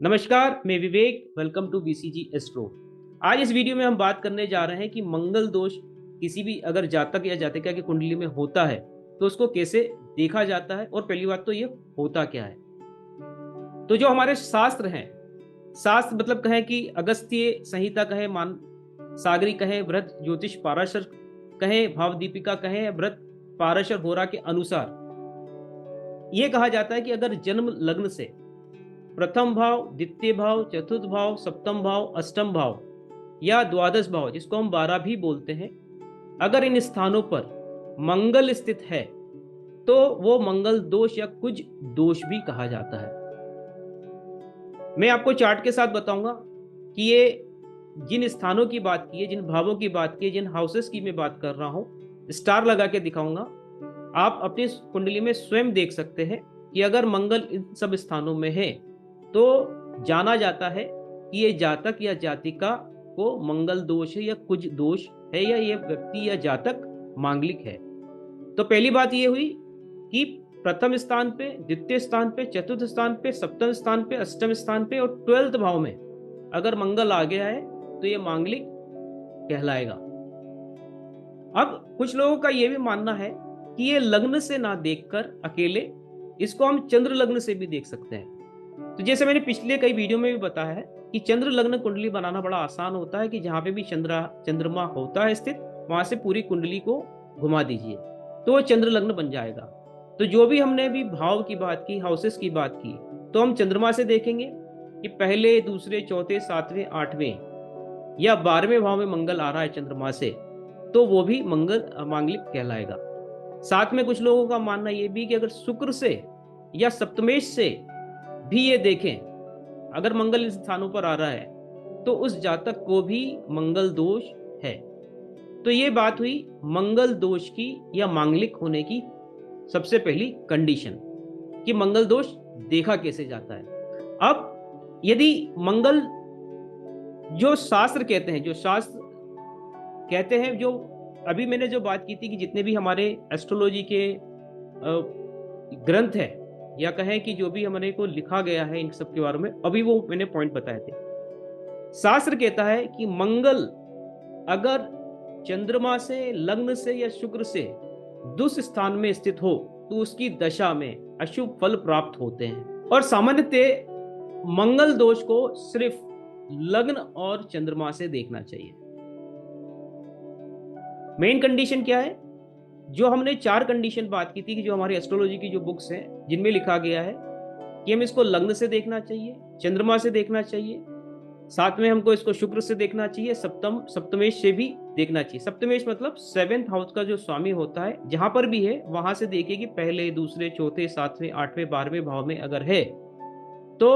नमस्कार, मैं Vivek. Welcome to BCG astro. आज इस वीडियो में हम बात करने जा रहे हैं कि मंगल दोष किसी भी अगर जातक या जातिका की कुंडली में होता है तो उसको कैसे देखा जाता है और पहली बात तो ये होता क्या है। तो जो हमारे शास्त्र हैं, शास्त्र मतलब कहें कि अगस्त्य संहिता कहें, मान सागरी कहें, व्रत ज्योतिष पाराशर कहें, भाव दीपिका कहें, व्रत पाराशर होरा के अनुसार ये कहा जाता है कि अगर जन्म लग्न से प्रथम भाव, द्वितीय भाव, चतुर्थ भाव, सप्तम भाव, अष्टम भाव या द्वादश भाव, जिसको हम 12 भी बोलते हैं, अगर इन स्थानों पर मंगल स्थित है तो वो मंगल दोष या कुछ दोष भी कहा जाता है। मैं आपको चार्ट के साथ बताऊंगा कि ये जिन स्थानों की बात की है, जिन भावों की बात की है, जिन हाउसेस की मैं बात कर रहा हूं, स्टार लगा के दिखाऊंगा। आप अपनी कुंडली में स्वयं देख सकते हैं कि अगर मंगल इन सब स्थानों में है तो जाना जाता है कि ये जातक या जातिका को मंगल दोष है या कुछ दोष है, या ये व्यक्ति या जातक मांगलिक है। तो पहली बात ये हुई कि प्रथम स्थान पे, द्वितीय स्थान पे, चतुर्थ स्थान पे, सप्तम स्थान पे, अष्टम स्थान पे और 12th भाव में अगर मंगल आ गया है तो ये मांगलिक कहलाएगा। अब कुछ लोगों का यह भी मानना है कि ये लग्न से ना देखकर अकेले इसको हम चंद्र लग्न से भी देख सकते हैं। तो जैसे मैंने पिछले कई वीडियो में भी बताया है कि चंद्र लग्न कुंडली बनाना बड़ा आसान होता है कि जहां पे भी चंद्रमा होता है स्थित, वहां से पूरी कुंडली को घुमा दीजिए तो वो चंद्र लग्न बन जाएगा। तो जो भी हमने अभी भाव की बात की, हाउसेस की बात की, तो हम चंद्रमा से देखेंगे कि पहले, दूसरे, चौथे, सातवें, आठवें या 12वें भाव में मंगल आ रहा है चंद्रमा से, तो वो भी मंगल मांगलिक कहलाएगा। साथ में कुछ लोगों का मानना यह भी कि अगर शुक्र से या सप्तमेश से भी ये देखें, अगर मंगल इस स्थानों पर आ रहा है तो उस जातक को भी मंगल दोष है। तो ये बात हुई मंगल दोष की या मांगलिक होने की सबसे पहली कंडीशन कि मंगल दोष देखा कैसे जाता है। अब यदि मंगल, जो शास्त्र कहते हैं, जो शास्त्र कहते हैं, जो अभी मैंने जो बात की थी कि जितने भी हमारे एस्ट्रोलॉजी के ग्रंथ है या कहें कि जो भी हमारे को लिखा गया है इन सब के बारे में, अभी वो मैंने पॉइंट बताए थे। शास्त्र कहता है कि मंगल अगर चंद्रमा से, लग्न से या शुक्र से दुष्ट स्थान में स्थित हो तो उसकी दशा में अशुभ फल प्राप्त होते हैं। और सामान्यतः मंगल दोष को सिर्फ लग्न और चंद्रमा से देखना चाहिए। मेन कंडीशन क्या है? जो हमने 4 कंडीशन बात की थी कि जो हमारी एस्ट्रोलॉजी की जो बुक्स हैं जिनमें लिखा गया है कि हम इसको लग्न से देखना चाहिए, चंद्रमा से देखना चाहिए, साथ में हमको इसको शुक्र से देखना चाहिए, सप्तमेश से भी देखना चाहिए। सप्तमेश मतलब 7th हाउस का जो स्वामी होता है, जहां पर भी है वहां से देखिए कि पहले, दूसरे, चौथे, सातवें, आठवें, 12वें भाव में अगर है तो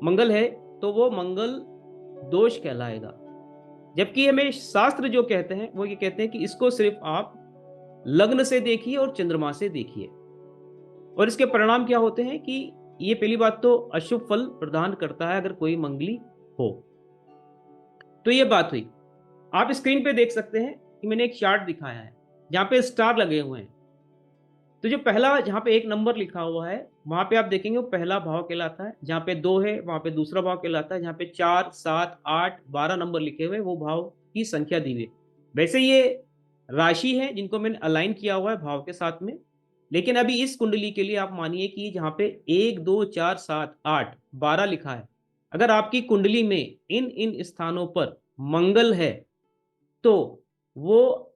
मंगल है तो वो मंगल दोष कहलाएगा। जबकि हमें शास्त्र जो कहते हैं वो ये कहते हैं कि इसको सिर्फ आप लग्न से देखिए और चंद्रमा से देखिए। और इसके परिणाम क्या होते हैं कि ये पहली बात तो अशुभ फल प्रदान करता है अगर कोई मंगली हो। तो ये बात हुई। आप स्क्रीन पे देख सकते हैं कि मैंने एक चार्ट दिखाया है जहां पे स्टार लगे हुए हैं। तो जो पहला, जहां पे 1 नंबर लिखा हुआ है, वहां पे आप देखेंगे वो पहला भाव कहलाता है। जहां पे 2 है वहां पे दूसरा भाव कहलाता है। जहां पे 4, 7, 8, 12 नंबर लिखे हुए वो भाव की संख्या दी हुई। वैसे ये राशि है जिनको मैंने अलाइन किया हुआ है भाव के साथ में। लेकिन अभी इस कुंडली के लिए आप मानिए कि जहां पे 1, 2, 4, 7, 8, 12 लिखा है, अगर आपकी कुंडली में इन इन स्थानों पर मंगल है तो वो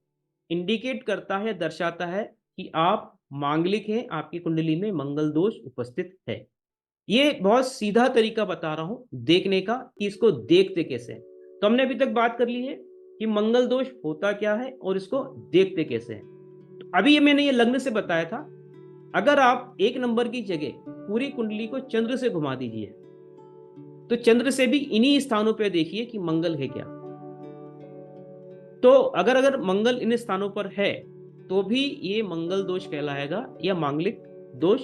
इंडिकेट करता है, दर्शाता है कि आप मांगलिक हैं, आपकी कुंडली में मंगल दोष उपस्थित है। ये बहुत सीधा तरीका बता रहा हूं देखने का कि इसको देखते कैसे हैं। तो हमने अभी तक बात कर ली है कि मंगल दोष होता क्या है और इसको देखते कैसे हैं। तो अभी ये मैंने ये लग्न से बताया था। अगर आप 1 नंबर की जगह पूरी कुंडली को चंद्र से घुमा दीजिए तो चंद्र से भी इन्हीं स्थानों पर देखिए कि मंगल है क्या। तो अगर अगर मंगल इन स्थानों पर है तो भी ये मंगल दोष कहलाएगा या मांगलिक दोष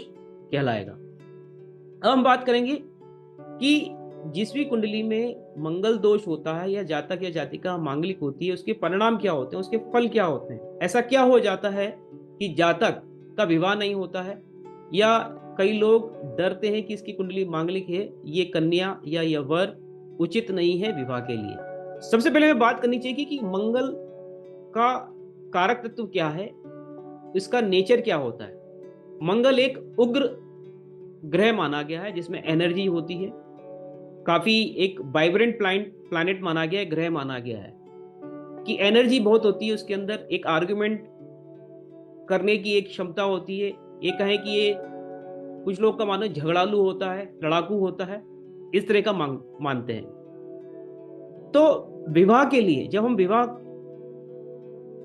कहलाएगा। अब हम बात करेंगे कि जिस भी कुंडली में मंगल दोष होता है या जातक या जातिका मांगलिक होती है, उसके परिणाम क्या होते हैं, उसके फल क्या होते हैं। ऐसा क्या हो जाता है कि जातक का विवाह नहीं होता है या कई लोग डरते हैं कि इसकी कुंडली मांगलिक है, ये कन्या या यह वर उचित नहीं है विवाह के लिए। सबसे पहले हमें बात करनी चाहिए कि मंगल का कारक तत्व क्या है, इसका नेचर क्या होता है। मंगल एक उग्र ग्रह माना गया है जिसमें एनर्जी होती है, काफी एक वाइब्रेंट प्लैनेट माना गया है, ग्रह माना गया है कि एनर्जी बहुत होती है उसके अंदर, एक आर्गुमेंट करने की एक क्षमता होती है। ये कहें कि ये कुछ लोग का मानो झगड़ालू होता है, लड़ाकू होता है, इस तरह का मानते हैं। तो विवाह के लिए जब हम विवाह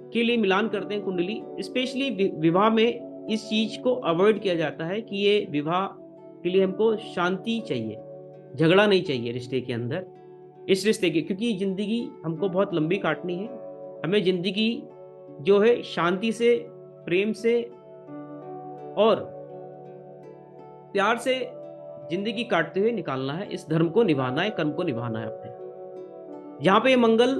के लिए मिलान करते हैं कुंडली, स्पेशली विवाह में इस चीज को अवॉइड किया जाता है कि ये विवाह के लिए हमको शांति चाहिए, झगड़ा नहीं चाहिए रिश्ते के अंदर, इस रिश्ते के, क्योंकि जिंदगी हमको बहुत लंबी काटनी है। हमें जिंदगी जो है शांति से, प्रेम से और प्यार से जिंदगी काटते हुए निकालना है। इस धर्म को निभाना है, कर्म को निभाना है अपने। जहाँ पे मंगल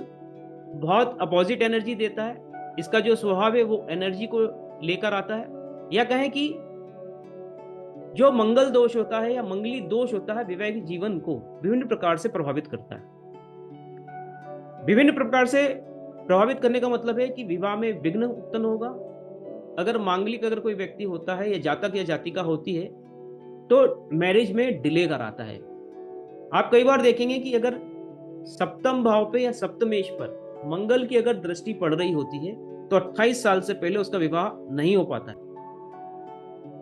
बहुत अपोजिट एनर्जी देता है, इसका जो स्वभाव है वो एनर्जी को लेकर आता है, या कहें कि जो मंगल दोष होता है या मंगली दोष होता है वैवाहिक जीवन को विभिन्न प्रकार से प्रभावित करता है। विभिन्न प्रकार से प्रभावित करने का मतलब है कि विवाह में विघ्न उत्पन्न होगा। अगर मांगलिक अगर कोई व्यक्ति होता है या जातक या जातिका होती है तो मैरिज में डिले कराता है। आप कई बार देखेंगे कि अगर सप्तम भाव पे या सप्तमेश पर मंगल की अगर दृष्टि पड़ रही होती है तो 28 साल से पहले उसका विवाह नहीं हो पाता है।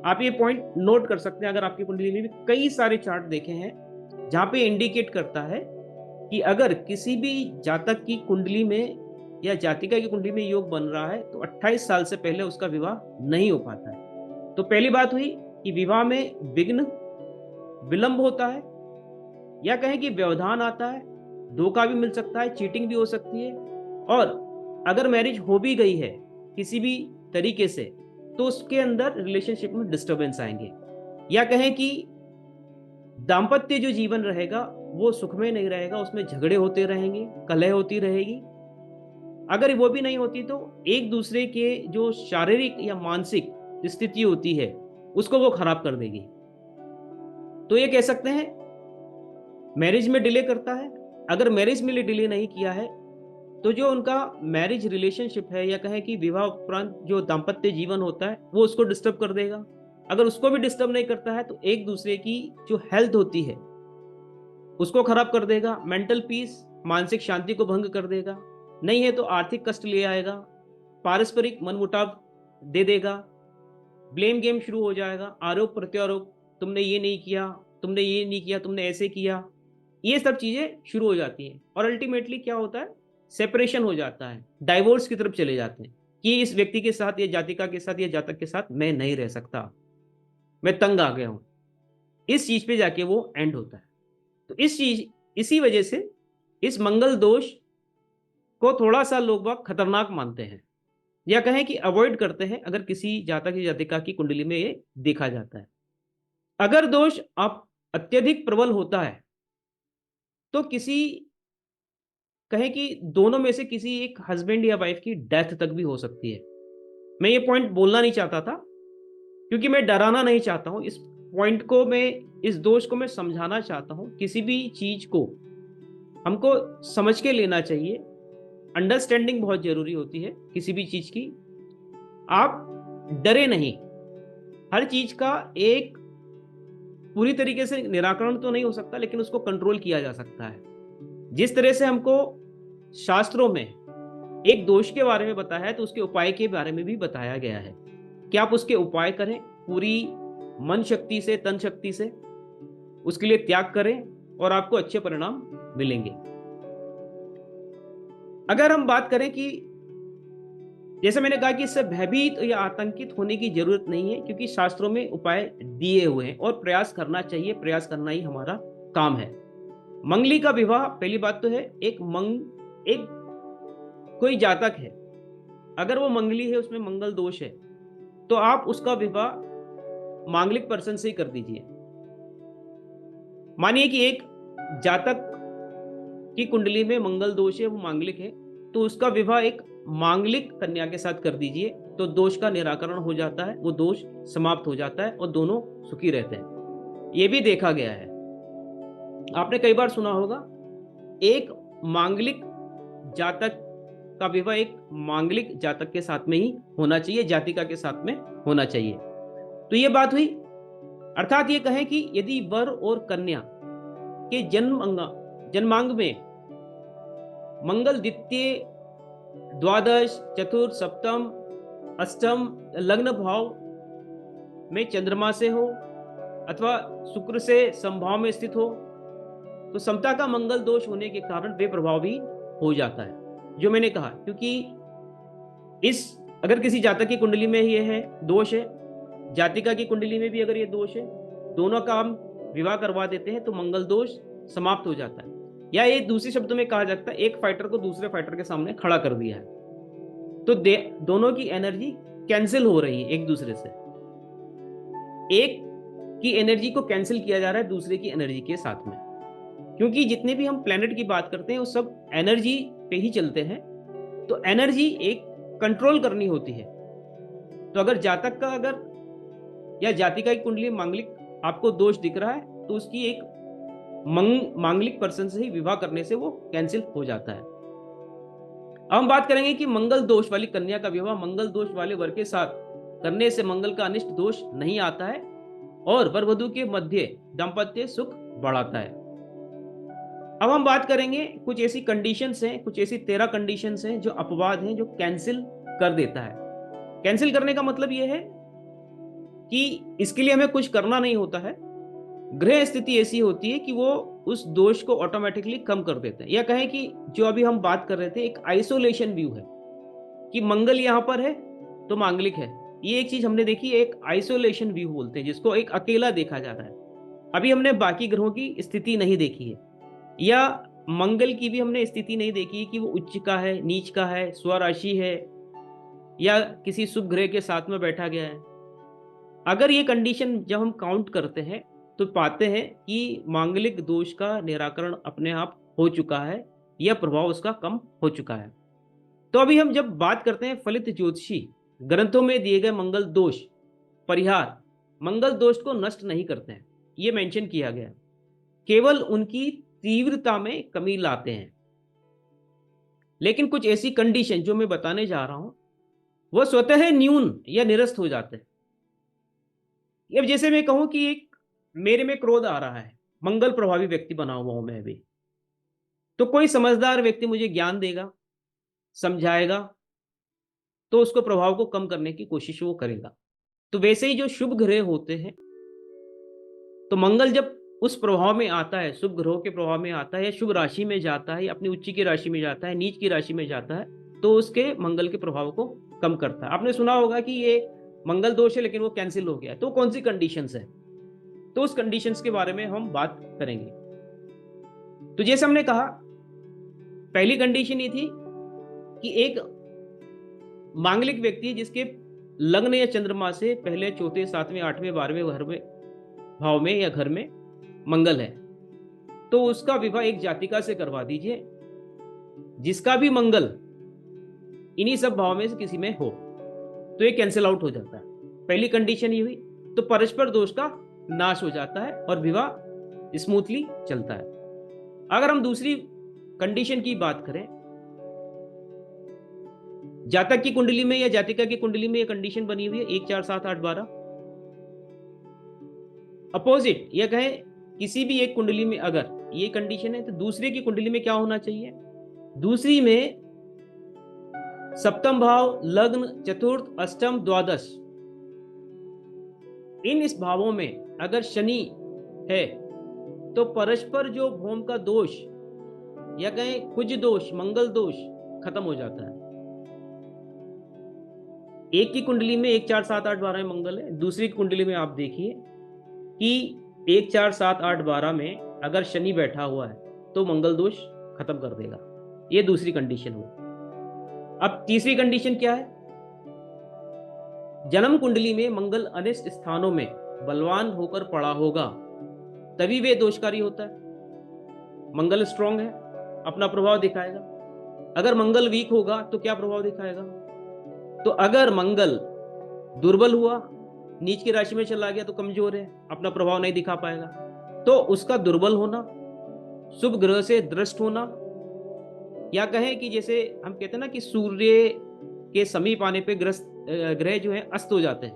आप ये पॉइंट नोट कर सकते हैं। अगर आपकी कुंडली में भी कई सारे चार्ट देखे हैं जहां पे इंडिकेट करता है कि अगर किसी भी जातक की कुंडली में या जातिका की कुंडली में योग बन रहा है तो 28 साल से पहले उसका विवाह नहीं हो पाता है। तो पहली बात हुई कि विवाह में विघ्न, विलंब होता है, या कहें कि व्यवधान आता है, धोखा भी मिल सकता है, चीटिंग भी हो सकती है, और अगर मैरिज हो भी गई है किसी भी तरीके से तो उसके अंदर रिलेशनशिप में डिस्टर्बेंस आएंगे, या कहें कि दाम्पत्य जो जीवन रहेगा वो सुखमय नहीं रहेगा, उसमें झगड़े होते रहेंगे, कलह होती रहेगी। अगर वो भी नहीं होती तो एक दूसरे के जो शारीरिक या मानसिक स्थिति होती है उसको वो खराब कर देगी। तो ये कह सकते हैं मैरिज में डिले करता है। अगर मैरिज में डिले नहीं किया है तो जो उनका मैरिज रिलेशनशिप है या कहें कि विवाह उपरांत जो दाम्पत्य जीवन होता है वो उसको डिस्टर्ब कर देगा। अगर उसको भी डिस्टर्ब नहीं करता है तो एक दूसरे की जो हेल्थ होती है उसको खराब कर देगा, मेंटल पीस, मानसिक शांति को भंग कर देगा। नहीं है तो आर्थिक कष्ट ले आएगा, पारस्परिक मनमुटाव दे देगा, ब्लेम गेम शुरू हो जाएगा, आरोप प्रत्यारोप, तुमने ये नहीं किया, तुमने ये नहीं किया, तुमने ऐसे किया, ये सब चीजें शुरू हो जाती हैं। और अल्टीमेटली क्या होता है, सेपरेशन हो जाता है, डाइवोर्स की तरफ चले जाते हैं कि इस व्यक्ति के साथ या जातिका के साथ या जातक के साथ मैं नहीं रह सकता, मैं तंग आ गया हूं। इस चीज पे जाके वो एंड होता है। तो इसी वजह से इस मंगल दोष को थोड़ा सा लोग बाग खतरनाक मानते हैं, या कहें कि अवॉइड करते हैं अगर किसी जातक या जातिका की कुंडली में ये देखा जाता है। अगर दोष आप अत्यधिक प्रबल होता है तो किसी कहें कि दोनों में से किसी एक हस्बैंड या वाइफ की डेथ तक भी हो सकती है। मैं ये पॉइंट बोलना नहीं चाहता था क्योंकि मैं डराना नहीं चाहता हूं। इस पॉइंट को मैं, इस दोष को मैं समझाना चाहता हूं। किसी भी चीज को हमको समझ के लेना चाहिए, अंडरस्टैंडिंग बहुत जरूरी होती है किसी भी चीज की। आप डरे नहीं, हर चीज का एक पूरी तरीके से निराकरण तो नहीं हो सकता लेकिन उसको कंट्रोल किया जा सकता है। जिस तरह से हमको शास्त्रों में एक दोष के बारे में बताया है तो उसके उपाय के बारे में भी बताया गया है कि आप उसके उपाय करें पूरी मन शक्ति से, तन शक्ति से, उसके लिए त्याग करें और आपको अच्छे परिणाम मिलेंगे। अगर हम बात करें कि जैसे मैंने कहा कि इससे भयभीत या आतंकित होने की जरूरत नहीं है क्योंकि शास्त्रों में उपाय दिए हुए हैं और प्रयास करना चाहिए, प्रयास करना ही हमारा काम है। मंगली का विवाह, पहली बात तो है एक कोई जातक है, अगर वो मंगली है, उसमें मंगल दोष है, तो आप उसका विवाह मांगलिक पर्सन से ही कर दीजिए। मानिए कि एक जातक की कुंडली में मंगल दोष है, वो मांगलिक है, तो उसका विवाह एक मांगलिक कन्या के साथ कर दीजिए तो दोष का निराकरण हो जाता है, वो दोष समाप्त हो जाता है और दोनों सुखी रहते हैं। ये भी देखा गया है, आपने कई बार सुना होगा, एक मांगलिक जातक का विवाह एक मांगलिक जातक के साथ में ही होना चाहिए, जातिका के साथ में होना चाहिए। तो ये बात हुई, अर्थात ये कहें कि यदि वर और कन्या के जन्मांग में मंगल द्वितीय, द्वादश, चतुर्थ, सप्तम, अष्टम लग्न भाव में चंद्रमा से हो अथवा शुक्र से समभाव में स्थित हो तो समता का मंगल दोष होने के कारण वे प्रभावी हो जाता है। जो मैंने कहा, क्योंकि इस अगर किसी जातक की कुंडली में ये है दोष है, जातिका की कुंडली में भी अगर ये दोष है, दोनों का हम विवाह करवा देते हैं तो मंगल दोष समाप्त हो जाता है। या ये दूसरे शब्दों में कहा जाता है, एक फाइटर को दूसरे फाइटर के सामने खड़ा कर दिया है तो दोनों की एनर्जी कैंसिल हो रही है एक दूसरे से, एक की एनर्जी को कैंसिल किया जा रहा है दूसरे की एनर्जी के साथ में। क्योंकि जितने भी हम प्लेनेट की बात करते हैं वो सब एनर्जी पे ही चलते हैं, तो एनर्जी एक कंट्रोल करनी होती है। तो अगर जातक का अगर या जातिका की कुंडली मांगलिक आपको दोष दिख रहा है तो उसकी एक मांगलिक पर्सन से ही विवाह करने से वो कैंसिल हो जाता है। अब हम बात करेंगे कि मंगल दोष वाली कन्या का विवाह मंगल दोष वाले वर के साथ करने से मंगल का अनिष्ट दोष नहीं आता है और वर वधू के मध्य दाम्पत्य सुख बढ़ाता है। अब हम बात करेंगे कुछ ऐसी कंडीशंस हैं, कुछ ऐसी 13 कंडीशंस हैं जो अपवाद हैं, जो कैंसिल कर देता है। कैंसिल करने का मतलब यह है कि इसके लिए हमें कुछ करना नहीं होता है, ग्रह स्थिति ऐसी होती है कि वो उस दोष को ऑटोमेटिकली कम कर देते हैं। या कहें कि जो अभी हम बात कर रहे थे, एक आइसोलेशन व्यू है कि मंगल यहां पर है तो मांगलिक है, ये एक चीज हमने देखी, एक आइसोलेशन व्यू बोलते हैं जिसको, एक अकेला देखा जा रहा है। अभी हमने बाकी ग्रहों की स्थिति नहीं देखी है, या मंगल की भी हमने स्थिति नहीं देखी है कि वो उच्च का है, नीच का है, स्वराशि है, या किसी शुभ ग्रह के साथ में बैठा गया है। अगर ये कंडीशन जब हम काउंट करते हैं तो पाते हैं कि मांगलिक दोष का निराकरण अपने आप हो चुका है या प्रभाव उसका कम हो चुका है। तो अभी हम जब बात करते हैं फलित ज्योतिषी ग्रंथों में दिए गए मंगल दोष परिहार मंगल दोष को नष्ट नहीं करते हैं, ये मेंशन किया गया, केवल उनकी तीव्रता में कमी लाते हैं। लेकिन कुछ ऐसी कंडीशन जो मैं बताने जा रहा हूं वो स्वतः न्यून या निरस्त हो जाते हैं। अब जैसे मैं कहूं कि एक मेरे में क्रोध आ रहा है, मंगल प्रभावी व्यक्ति बना हुआ हूं मैं भी, तो कोई समझदार व्यक्ति मुझे ज्ञान देगा, समझाएगा, तो उसको प्रभाव को कम करने की कोशिश वो करेगा। तो वैसे ही जो शुभ ग्रह होते हैं, तो मंगल जब उस प्रभाव में आता है, शुभ ग्रहों के प्रभाव में आता है, या शुभ राशि में जाता है, या अपनी उच्च की राशि में जाता है, नीच की राशि में जाता है, तो उसके मंगल के प्रभाव को कम करता है। आपने सुना होगा कि ये मंगल दोष है लेकिन वो कैंसिल हो गया, तो कौन सी कंडीशंस है, तो उस कंडीशंस के बारे में हम बात करेंगे। तो जैसे हमने कहा, पहली कंडीशन ये थी कि एक मांगलिक व्यक्ति जिसके लग्न या चंद्रमा से पहले चौथे, सातवें, आठवें, 12वें घर में भाव में या घर में मंगल है, तो उसका विवाह एक जातिका से करवा दीजिए जिसका भी मंगल इन्हीं सब भाव में से किसी में हो, तो ये कैंसिल आउट हो जाता है। पहली कंडीशन ये हुई, तो परस्पर दोष का नाश हो जाता है और विवाह स्मूथली चलता है। अगर हम दूसरी कंडीशन की बात करें, जातक की कुंडली में या जातिका की कुंडली में ये कंडीशन बनी हुई है 1 4 7 8 12। अपोजिट या कहें किसी भी एक कुंडली में अगर ये कंडीशन है तो दूसरे की कुंडली में क्या होना चाहिए, दूसरी में सप्तम भाव, लग्न, चतुर्थ, अष्टम, द्वादश, इन इस भावों में अगर शनि है तो परस्पर जो भौम का दोष या कहें कुज दोष, मंगल दोष खत्म हो जाता है। एक की कुंडली में 1 4 7 8 12 में मंगल है, दूसरी कुंडली में आप देखिए कि 1 4 7 8 12 में अगर शनि बैठा हुआ है तो मंगल दोष खत्म कर देगा। ये दूसरी कंडीशन हुई। अब तीसरी कंडीशन क्या है, जन्म कुंडली में मंगल अनिष्ट स्थानों में बलवान होकर पड़ा होगा तभी वे दोषकारी होता है। मंगल स्ट्रांग है, अपना प्रभाव दिखाएगा, अगर मंगल वीक होगा तो क्या प्रभाव दिखाएगा? तो अगर मंगल दुर्बल हुआ, नीच की राशि में चला गया तो कमजोर है, अपना प्रभाव नहीं दिखा पाएगा। तो उसका दुर्बल होना, शुभ ग्रह से दृष्ट होना, या कहें कि जैसे हम कहते हैं ना कि सूर्य के समीप आने पे ग्रह जो है अस्त हो जाते हैं,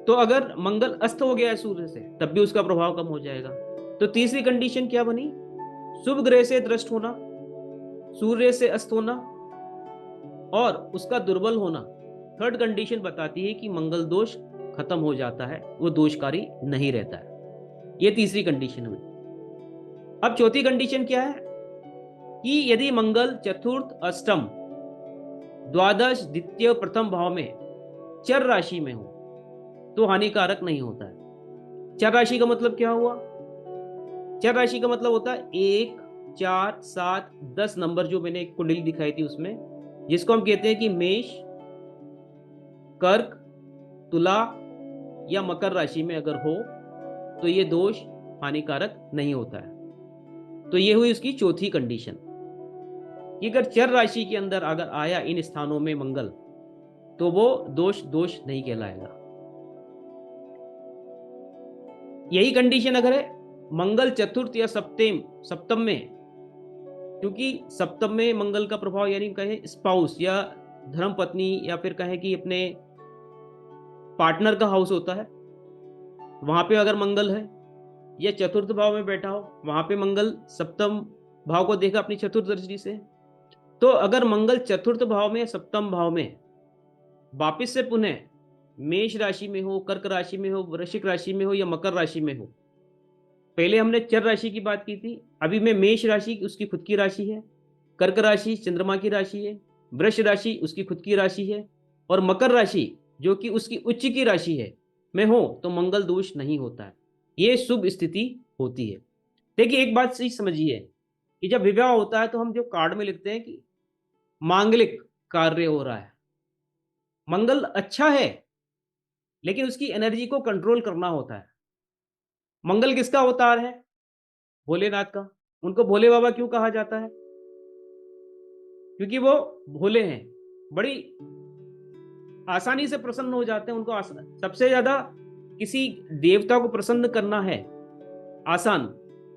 तो अगर मंगल अस्त हो गया है सूर्य से तब भी उसका प्रभाव कम हो जाएगा। तो तीसरी कंडीशन क्या बनी? शुभ ग्रह से दृष्ट होना, सूर्य से अस्त होना और उसका दुर्बल होना। थर्ड कंडीशन बताती है कि मंगल दोष खत्म हो जाता है, वो दोषकारी नहीं रहता है। ये तीसरी कंडीशन हुई। अब चौथी कंडीशन क्या है कि यदि मंगल चतुर्थ, अष्टम, द्वादश, द्वितीय, प्रथम भाव में चर राशि में हो तो हानिकारक नहीं होता है। चर राशि का मतलब क्या हुआ? चर राशि का मतलब होता है 1, 4, 7, 10 नंबर जो मैंने एक कुंडली दिखाई थी उसमें, जिसको हम कहते हैं कि मेष, कर्क, तुला या मकर राशि में अगर हो तो ये दोष हानिकारक नहीं होता है। तो ये हुई उसकी चौथी कंडीशन कि अगर चर राशि के अंदर अगर आया इन स्थानों में मंगल तो वो दोष नहीं कहलाएगा। यही कंडीशन अगर है मंगल चतुर्थ या सप्तम में, क्योंकि सप्तम में मंगल का प्रभाव यानी कहें स्पाउस या धर्म पत्नी या फिर कहें कि अपने पार्टनर का हाउस होता है, वहां पे अगर मंगल है, या चतुर्थ भाव में बैठा हो वहां पे मंगल सप्तम भाव को देखा अपनी चतुर्थ दृष्टि से, तो अगर मंगल चतुर्थ भाव में या सप्तम भाव में वापिस से पुनः मेष राशि में हो, कर्क राशि में हो, वृश्चिक राशि में हो या मकर राशि में हो, पहले हमने चर राशि की बात की थी, अभी मैं मेष राशि उसकी खुद की राशि है, कर्क राशि चंद्रमा की राशि है, वृष राशि उसकी खुद की राशि है, और मकर राशि जो कि उसकी उच्च की राशि है में हो तो मंगल दोष नहीं होता है, ये शुभ स्थिति होती है। देखिए एक बात सही समझिए कि जब विवाह होता है तो हम जो कार्ड में लिखते हैं कि मांगलिक कार्य हो रहा है, मंगल अच्छा है लेकिन उसकी एनर्जी को कंट्रोल करना होता है। मंगल किसका अवतार है? भोलेनाथ का। उनको भोले बाबा क्यों कहा जाता है? क्योंकि वो भोले हैं, बड़ी आसानी से प्रसन्न हो जाते हैं। उनको सबसे ज्यादा किसी देवता को प्रसन्न करना है आसान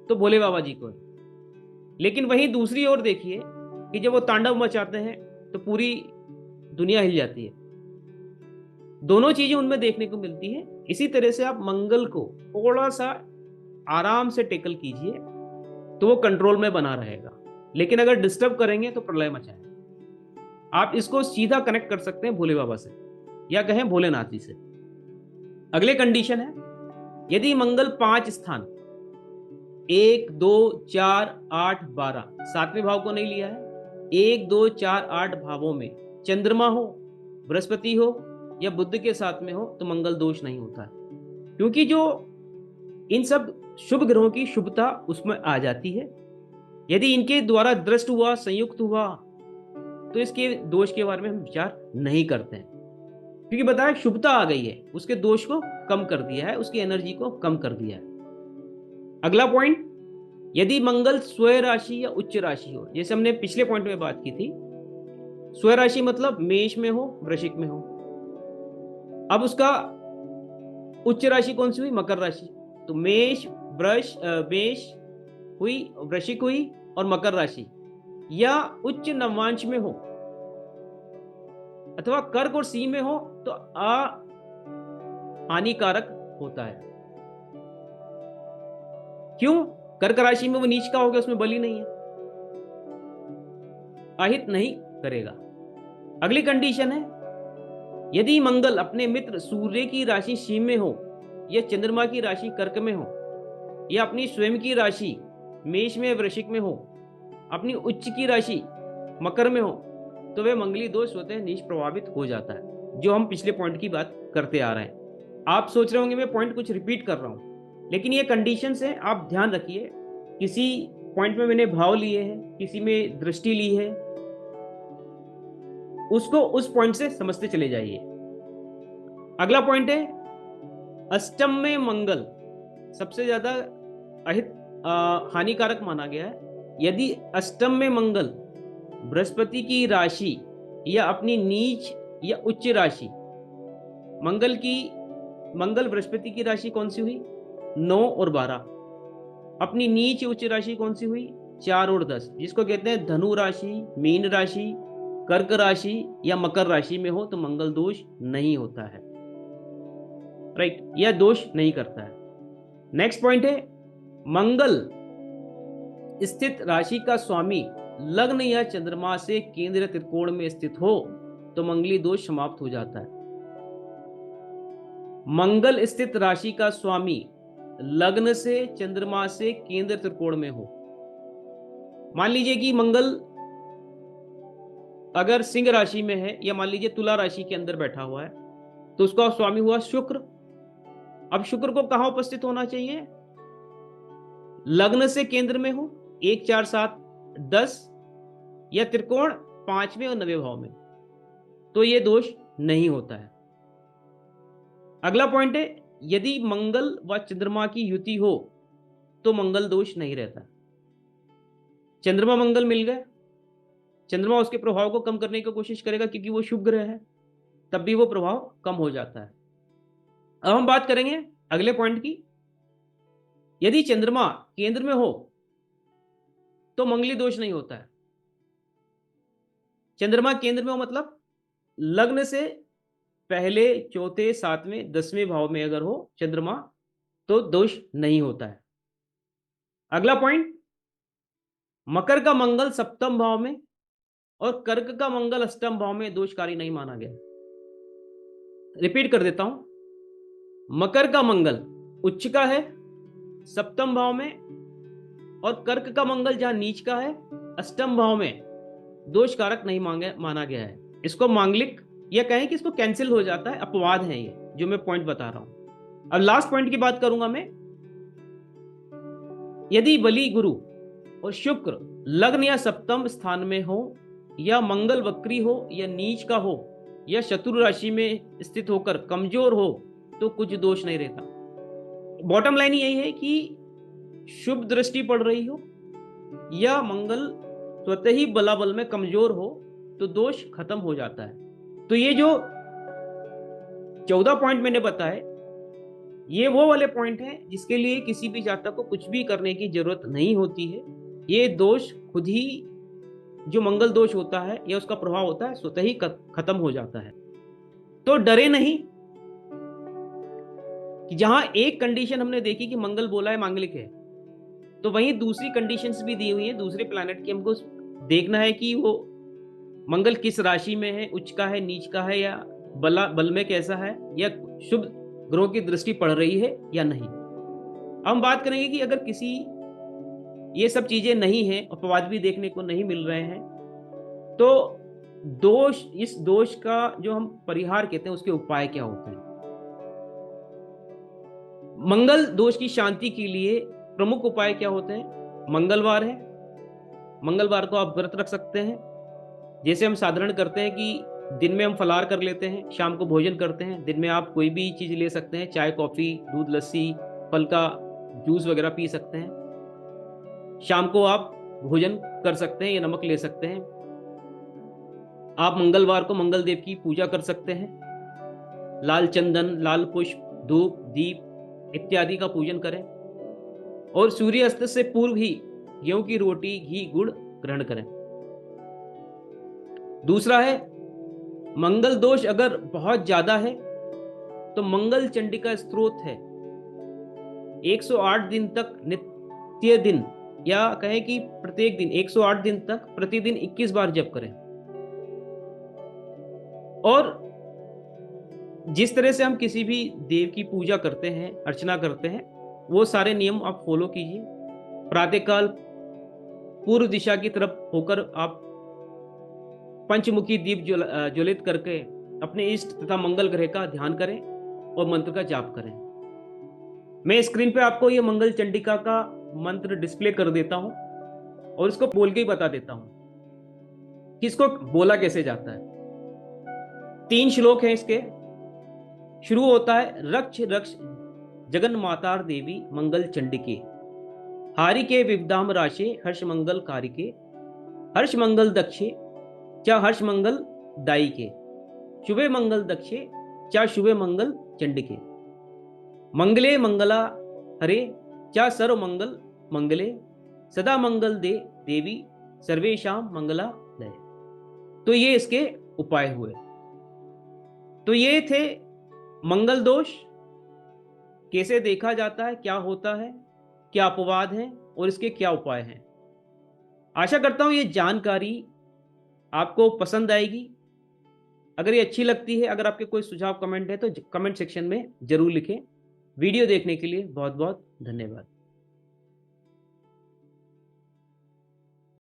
तो भोले बाबा जी को है। लेकिन वहीं दूसरी ओर देखिए कि जब वो तांडव मचाते हैं तो पूरी दुनिया हिल जाती है। दोनों चीजें उनमें देखने को मिलती है। इसी तरह से आप मंगल को थोड़ा सा आराम से टेकल कीजिए तो वो कंट्रोल में बना रहेगा, लेकिन अगर डिस्टर्ब करेंगे तो प्रलय मचाएगा। आप इसको सीधा कनेक्ट कर सकते हैं भोले बाबा से या कहें भोलेनाथ जी से। अगले कंडीशन है यदि मंगल 5 स्थान 1, 2, 4, 8, 12 सातवें भाव को नहीं लिया है, 1, 2, 4, 8 भावों में चंद्रमा हो, बृहस्पति हो या बुध के साथ में हो तो मंगल दोष नहीं होता है, क्योंकि जो इन सब शुभ ग्रहों की शुभता उसमें आ जाती है। यदि इनके द्वारा दृष्ट हुआ, संयुक्त हुआ तो इसके दोष के बारे में हम विचार नहीं करते हैं, क्योंकि बताया शुभता आ गई है, उसके दोष को कम कर दिया है, उसकी एनर्जी को कम कर दिया है। अगला पॉइंट, यदि मंगल स्वय राशि या उच्च राशि हो, जैसे हमने पिछले पॉइंट में बात की थी, स्वय राशि मतलब मेष में हो, वृश्चिक में हो। अब उसका उच्च राशि कौन सी हुई? मकर राशि। तो मेष हुई, वृश्चिक हुई और मकर राशि, या उच्च नवांश में हो अथवा कर्क और सिंह में हो तो हानिकारक होता है। क्यों? कर्क राशि में वो नीच का हो गया, उसमें बलि नहीं है, अहित नहीं करेगा। अगली कंडीशन है यदि मंगल अपने मित्र सूर्य की राशि सिंह में हो या चंद्रमा की राशि कर्क में हो या अपनी स्वयं की राशि मेष में वृश्चिक में हो, अपनी उच्च की राशि मकर में हो तो वे मंगली दोष होते हैं, नीच प्रभावित हो जाता है, जो हम पिछले पॉइंट की बात करते आ रहे हैं। आप सोच रहे होंगे मैं पॉइंट कुछ रिपीट कर रहा हूं, लेकिन ये कंडीशन है, आप ध्यान रखिए। किसी पॉइंट में मैंने भाव लिए हैं, किसी में दृष्टि ली है, उसको उस पॉइंट से समझते चले जाइए। अगला पॉइंट है अष्टम में मंगल सबसे ज्यादा हानिकारक माना गया है। यदि अष्टम में मंगल बृहस्पति की राशि या अपनी नीच या उच्च राशि, मंगल बृहस्पति की राशि कौन सी हुई? 9 और 12। अपनी नीच उच्च राशि कौन सी हुई? 4 और 10, जिसको कहते हैं धनु राशि, मीन राशि, कर्क राशि या मकर राशि में हो तो मंगल दोष नहीं होता है, राइट, यह दोष नहीं करता है। नेक्स्ट पॉइंट है, मंगल स्थित राशि का स्वामी लग्न या चंद्रमा से केंद्र त्रिकोण में स्थित हो तो मंगली दोष समाप्त हो जाता है। मंगल स्थित राशि का स्वामी लग्न से, चंद्रमा से केंद्र त्रिकोण में हो। मान लीजिए कि मंगल अगर सिंह राशि में है या मान लीजिए तुला राशि के अंदर बैठा हुआ है तो उसका स्वामी हुआ शुक्र। अब शुक्र को कहां उपस्थित होना चाहिए? लग्न से केंद्र में हो, 1, 4, 7, 10 या त्रिकोण 5वें और 9वें भाव में, तो यह दोष नहीं होता है। अगला पॉइंट है, यदि मंगल व चंद्रमा की युति हो तो मंगल दोष नहीं रहता। चंद्रमा मंगल मिल गए, चंद्रमा उसके प्रभाव को कम करने की कोशिश करेगा क्योंकि वो शुभ ग्रह है, तब भी वो प्रभाव कम हो जाता है। अब हम बात करेंगे अगले पॉइंट की। यदि चंद्रमा केंद्र में हो तो मंगली दोष नहीं होता है। चंद्रमा केंद्र में हो मतलब लग्न से पहले, चौथे, 7वें, 10वें भाव में अगर हो चंद्रमा तो दोष नहीं होता है। अगला पॉइंट, मकर का मंगल 7वें भाव में और कर्क का मंगल 8वें भाव में दोषकारी नहीं माना गया। रिपीट कर देता हूं, मकर का मंगल उच्च का है 7वें भाव में और कर्क का मंगल जहां नीच का है 8वें भाव में दोषकारक नहीं माना गया है। इसको मांगलिक या कहें कि इसको कैंसिल हो जाता है, अपवाद है ये जो मैं पॉइंट बता रहा हूं। अब लास्ट पॉइंट की बात करूंगा मैं। यदि बलि, गुरु और शुक्र लग्न या 7वें स्थान में हो या मंगल वक्री हो या नीच का हो या शत्रु राशि में स्थित होकर कमजोर हो तो कुछ दोष नहीं रहता। बॉटम लाइन यही है कि शुभ दृष्टि पड़ रही हो या मंगल स्वतः ही बलाबल में कमजोर हो तो दोष खत्म हो जाता है। तो ये जो 14 पॉइंट मैंने बताए ये वो वाले पॉइंट हैं जिसके लिए किसी भी जातक को कुछ भी करने की जरूरत नहीं होती है। ये दोष खुद ही, जो मंगल दोष होता है या उसका प्रभाव होता है, स्वतः ही खत्म हो जाता है। तो डरे नहीं कि जहां एक कंडीशन हमने देखी कि मंगल बोला है मांगलिक है, तो वहीं दूसरी कंडीशंस भी दी हुई है दूसरे प्लैनेट की। हमको देखना है कि वो मंगल किस राशि में है, उच्च का है, नीच का है या बल में कैसा है या शुभ ग्रहों की दृष्टि पड़ रही है या नहीं। हम बात करेंगे कि अगर किसी ये सब चीजें नहीं है, अपवाद भी देखने को नहीं मिल रहे हैं, तो दोष, इस दोष का जो हम परिहार कहते हैं उसके उपाय क्या होते हैं। मंगल दोष की शांति के लिए प्रमुख उपाय क्या होते हैं? मंगलवार है, मंगलवार को आप व्रत रख सकते हैं। जैसे हम साधारण करते हैं कि दिन में हम फलाहार कर लेते हैं, शाम को भोजन करते हैं, दिन में आप कोई भी चीज ले सकते हैं, चाय, कॉफी, दूध, लस्सी, फल का जूस वगैरह पी सकते हैं। शाम को आप भोजन कर सकते हैं या नमक ले सकते हैं। आप मंगलवार को मंगल देव की पूजा कर सकते हैं, लाल चंदन, लाल पुष्प, धूप, दीप इत्यादि का पूजन करें और सूर्यास्त से पूर्व ही गेहूं की रोटी, घी, गुड़ ग्रहण करें। दूसरा है, मंगल दोष अगर बहुत ज्यादा है तो मंगल चंडी का स्तोत्र है 108 दिन तक नित्य दिन, या कहें कि प्रत्येक दिन 108 दिन तक प्रतिदिन 21 बार जप करें। और जिस तरह से हम किसी भी देव की पूजा करते हैं, अर्चना करते हैं, वो सारे नियम आप फॉलो कीजिए। प्रातःकाल पूर्व दिशा की तरफ होकर आप पंचमुखी दीप ज्वलित करके अपने इष्ट तथा मंगल ग्रह का ध्यान करें और मंत्र का जाप करें। मैं स्क्रीन पे आपको ये मंगल चंडिका का मंत्र डिस्प्ले कर देता हूं और इसको बोल के ही बता देता हूं कि इसको बोला कैसे जाता है। 3 श्लोक हैं इसके। शुरू होता है, रक्ष रक्ष जगन मातार देवी मंगल चंडिके, हारिके विविधाम राशे हर्ष मंगल कारिके, हर्ष मंगल दक्षे चा हर्ष मंगल दायिके, शुभे मंगल दक्षे चा शुभे मंगल चंडिके, मंगले मंगला हरे चा सर्व मंगल मंगले, सदा मंगल दे देवी सर्वेशाम मंगला लय। तो ये इसके उपाय हुए। तो ये थे मंगल दोष कैसे देखा जाता है, क्या होता है, क्या अपवाद है और इसके क्या उपाय हैं। आशा करता हूं ये जानकारी आपको पसंद आएगी। अगर ये अच्छी लगती है, अगर आपके कोई सुझाव कमेंट है तो कमेंट सेक्शन में जरूर लिखें। वीडियो देखने के लिए बहुत बहुत धन्यवाद।